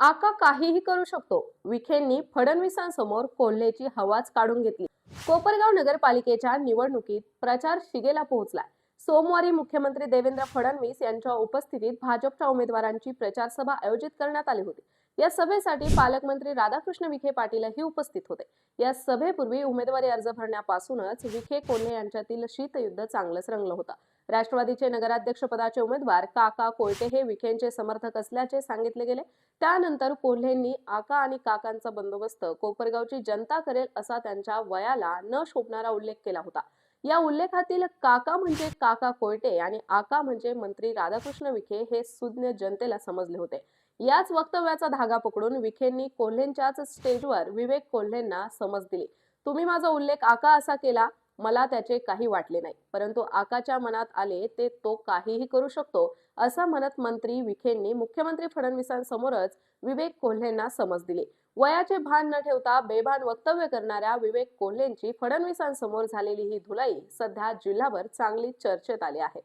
आका काहीही करू शकतो. विखेंनी फडणवीसांसमोर कोल्हेची हवाच काढून घेतली. कोपरगाव नगरपालिकेच्या निवडणुकीत प्रचार शिगेला पोहोचला. सोमवारी मुख्यमंत्री देवेंद्र फडणवीस यांच्या उपस्थितीत भाजपच्या उमेदवारांची प्रचार सभा आयोजित करण्यात आली होती. या सभेसाठी पालकमंत्री राधाकृष्ण विखे पाटीलही उपस्थित होते. या सभेपूर्वी उमेदवारी अर्ज भरण्यापासूनच विखे कोल्हे यांच्यातील शीतयुद्ध चांगलंच रंगलं होतं. राष्ट्रवादीचे नगराध्यक्षपदाचे उमेदवार काका कोयटे हे विखेंचे समर्थक असल्याचे सांगितले गेले. त्यानंतर कोल्हेंनी आका आणि काकांचा बंदोबस्त कोपरगावची जनता करेल असा त्यांच्या वयाला न शोभणारा उल्लेख केला होता. या उल्लेखातील काका म्हणजे काका कोयटे आणि आका म्हणजे मंत्री राधाकृष्ण विखे हे सुज्ञ जनतेला समजले होते. याच वक्तव्याचा धागा पकडून विखेंनी कोल्हेंच्याच स्टेजवर विवेक कोल्हेंना समज दिली. तुम्ही माझा उल्लेख आका असा केला, मला त्याचे काही वाटले नाही, परंतु आकाच्या मनात आले ते तो काहीही करू शकतो असं म्हणत मंत्री विखेंनी मुख्यमंत्री फडणवीसांसमोरच विवेक कोल्हेंना समज दिली. वयाचे भान न ठेवता बेभान वक्तव्य करणाऱ्या विवेक कोल्हेंची फडणवीसांसमोर झालेली ही धुलाई सध्या जिल्हाभर चांगली चर्चेत आली आहे.